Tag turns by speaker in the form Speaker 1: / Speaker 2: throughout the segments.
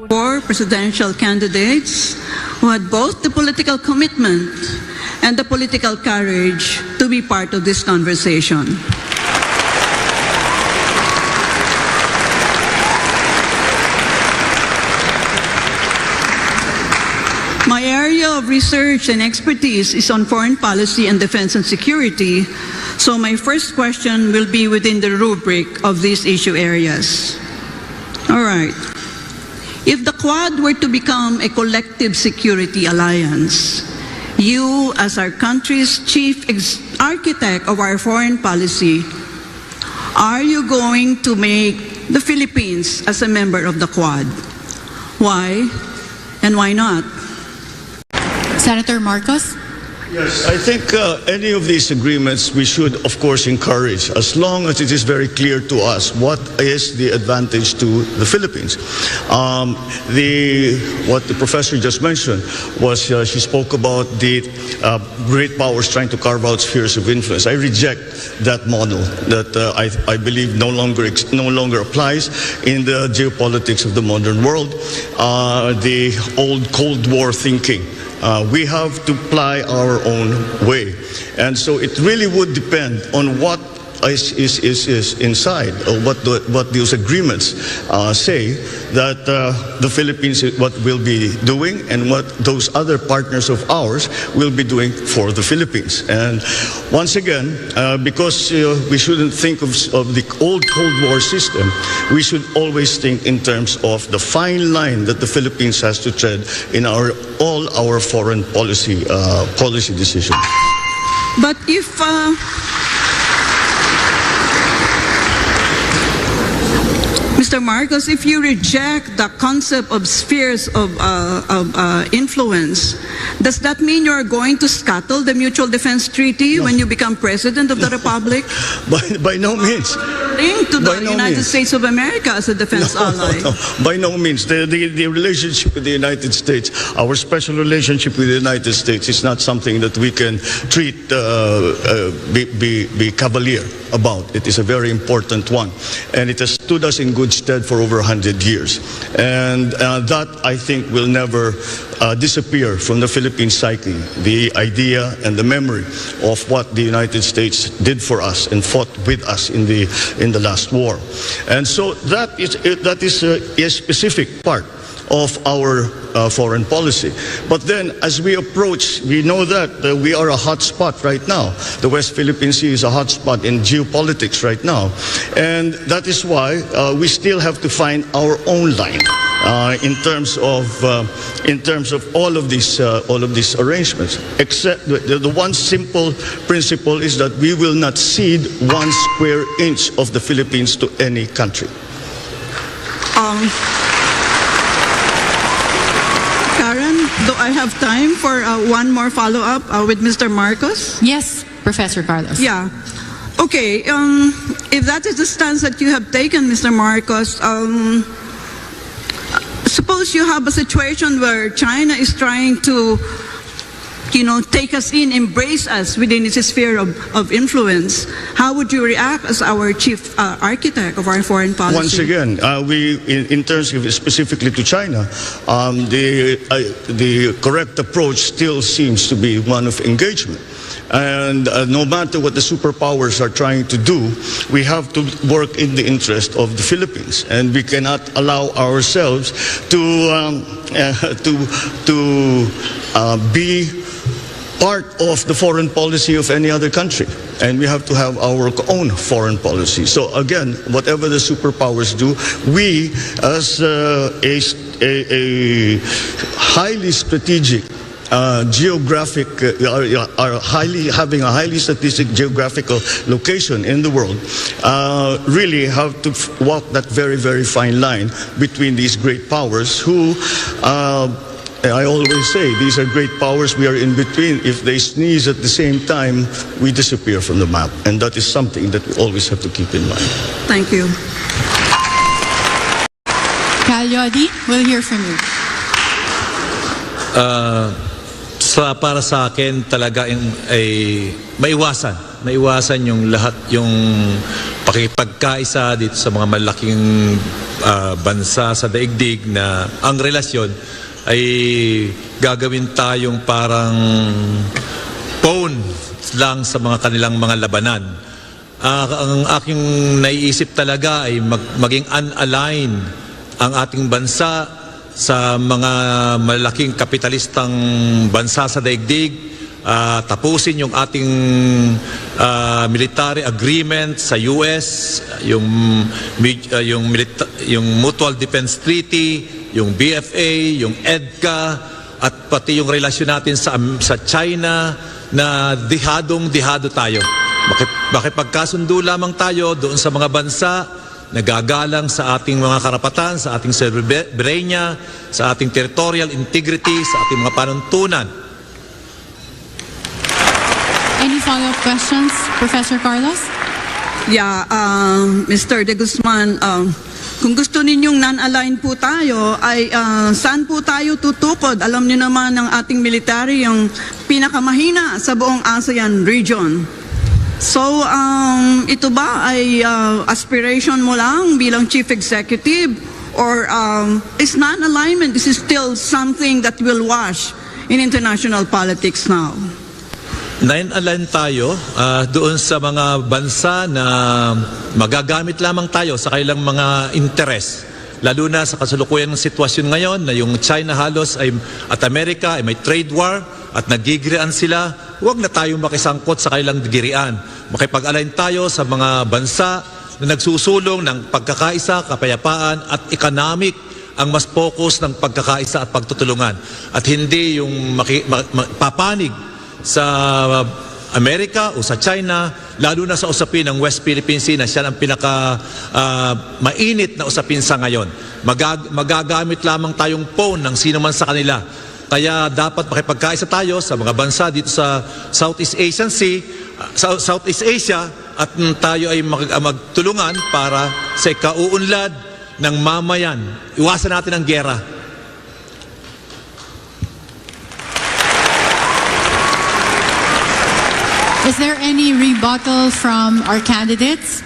Speaker 1: 4 presidential candidates who had both the political commitment and the political courage to be part of this conversation. My area of research and expertise is on foreign policy and defense and security, so my first question will be within the rubric of these issue areas. All right. If the Quad were to become a collective security alliance, you, as our country's chief architect of our foreign policy, are you going to make the Philippines as a member of the Quad? Why and why not?
Speaker 2: Senator Marcos?
Speaker 3: Yes, I think any of these agreements we should, of course, encourage, as long as it is very clear to us what is the advantage to the Philippines. What the professor just mentioned was she spoke about the great powers trying to carve out spheres of influence. I reject that model that I believe no longer applies in the geopolitics of the modern world. The old Cold War thinking. We have to ply our own way. And so it really would depend on what is inside, or what those agreements say that the Philippines what will be doing and what those other partners of ours will be doing for the Philippines. And once again, because we shouldn't think of the old Cold War system, we should always think in terms of the fine line that the Philippines has to tread in all our foreign policy decisions.
Speaker 1: But if Mr. Marcos, if you reject the concept of spheres of influence, does that mean you're going to scuttle the Mutual Defense Treaty when you become President of the Republic?
Speaker 3: By no means.
Speaker 1: Linked to the United States of America as a defense ally.
Speaker 3: No, by no means. The relationship with the United States, our special relationship with the United States, is not something that we can treat, be cavalier about. It is a very important one. And it has stood us in good stead for over 100 years. And that, I think, will never disappear from the Philippine psyche, the idea and the memory of what the United States did for us and fought with us in the last war. And so that is a specific part of our foreign policy. But then as we approach, we know that we are a hot spot right now. The West Philippine Sea is a hot spot in geopolitics right now. And that is why we still have to find our own line in terms of all of these arrangements. Except the one simple principle is that we will not cede 1 square inch of the Philippines to any country.
Speaker 1: Do I have time for one more follow-up with Mr. Marcos?
Speaker 2: Yes, Professor Carlos.
Speaker 1: Yeah. Okay. If that is the stance that you have taken, Mr. Marcos, suppose you have a situation where China is trying to, take us in, embrace us within its sphere of influence. How would you react as our chief architect of our foreign policy?
Speaker 3: Once again, in terms of specifically to China, the correct approach still seems to be one of engagement. And no matter what the superpowers are trying to do, we have to work in the interest of the Philippines, and we cannot allow ourselves to be part of the foreign policy of any other country. And we have to have our own foreign policy. So again, whatever the superpowers do, we as a highly strategic geographic, are having a highly strategic geographical location in the world, really have to walk that very, very fine line between these great powers who, I always say, these are great powers, we are in between. If they sneeze at the same time, we disappear from the map. And that is something that we always have to keep in mind.
Speaker 1: Thank you.
Speaker 2: Leody, we'll hear from you.
Speaker 4: Para sa akin talaga ay maiwasan yung lahat yung pakipagkaisa dito sa mga malaking bansa sa daigdig na ang relasyon ay gagawin tayong parang pawn lang sa mga kanilang mga labanan. Ang aking naiisip talaga ay maging unaligned ang ating bansa sa mga malaking kapitalistang bansa sa daigdig, tapusin yung ating military agreement sa US, yung Mutual Defense Treaty, yung BFA, yung EDCA, at pati yung relasyon natin sa China na dihado tayo. Makipagkasundo lamang tayo doon sa mga bansa nagagalang sa ating mga karapatan, sa ating soberanya, sa ating territorial integrity, sa ating mga panuntunan.
Speaker 2: Any follow-up questions, Professor Carlos?
Speaker 1: Yeah, Mr. De Guzman, kung gusto ninyong non-aligned po tayo, ay saan po tayo tutukod? Alam niyo naman ng ating military yung pinakamahina sa buong ASEAN region. So, ito ba ay aspiration mo lang bilang Chief Executive? Or is non-alignment, this is still something that will wash in international politics now?
Speaker 4: Nine-align tayo doon sa mga bansa na magagamit lamang tayo sa kailang mga interes. Lalo na sa kasalukuyan ng sitwasyon ngayon na yung China halos at Amerika ay may trade war at nagigirian sila. Huwag na tayong makisangkot sa kailang digirian. Makipag-align tayo sa mga bansa na nagsusulong ng pagkakaisa, kapayapaan at economic ang mas focus ng pagkakaisa at pagtutulungan. At hindi yung papanig sa Amerika o sa China, lalo na sa usapin ng West Philippine Sea na siya ang pinaka mainit na usapin sa ngayon. Magagamit lamang tayong pawn ng sino man sa kanila. Kaya dapat makipagkaisa tayo sa mga bansa dito sa Southeast Asia at tayo ay magtulungan para sa ikauunlad ng mamayan. Iwasan natin ang giyera.
Speaker 2: Is there any rebuttal from our candidates?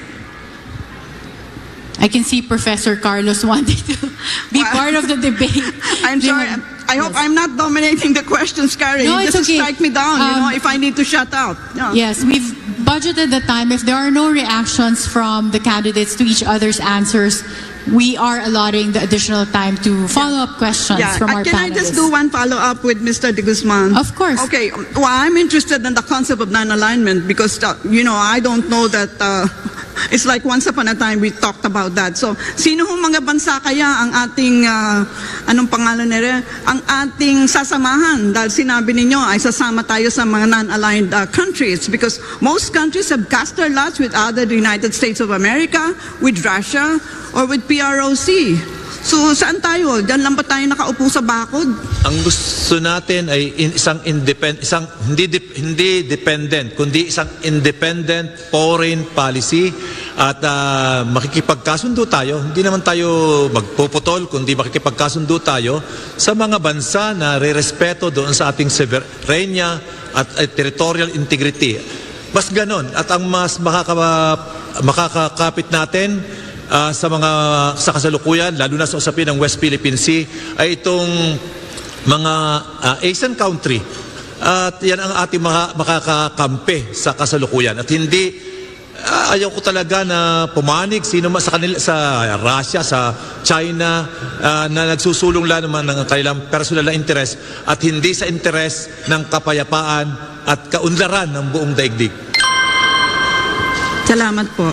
Speaker 2: I can see Professor Carlos wanting to be part of the debate.
Speaker 1: I'm sorry. I hope I'm not dominating the questions, Carrie.
Speaker 2: No, it's
Speaker 1: Just
Speaker 2: okay.
Speaker 1: strike me down, if I need to shut out. Yeah.
Speaker 2: Yes, we've budgeted the time. If there are no reactions from the candidates to each other's answers, we are allotting the additional time to follow-up questions from our
Speaker 1: Can I
Speaker 2: panelists.
Speaker 1: just do one follow-up with Mr. De Guzman?
Speaker 2: Of course.
Speaker 1: Okay. Well, I'm interested in the concept of non-alignment because, I don't know that it's like once upon a time we talked about that. So, sino hong mga bansa kaya ang ating, anong pangalan nila? Ang ating sasamahan dahil sinabi ninyo ay sasama tayo sa mga non-aligned countries because most countries have cast their lots with either the United States of America, with Russia, or with PROC. So, saan tayo? Diyan lang ba tayo nakaupo sa bakod?
Speaker 4: Ang gusto natin ay hindi dependent, kundi isang independent foreign policy at makikipagkasundo tayo. Hindi naman tayo magpuputol, kundi makikipagkasundo tayo sa mga bansa na re-respeto doon sa ating soberanya at territorial integrity. Mas ganon. At ang mas makakakapit natin sa kasalukuyan, lalo na sa usapin ng West Philippine Sea, ay itong mga Asian country. At yan ang ating makakakampi sa kasalukuyan. At hindi, ayaw ko talaga na pumanig sino man sa kanila, sa Russia, sa China, na nagsusulong lang naman ng kanilang personal na interes at hindi sa interes ng kapayapaan at kaunlaran ng buong daigdig.
Speaker 1: Salamat po.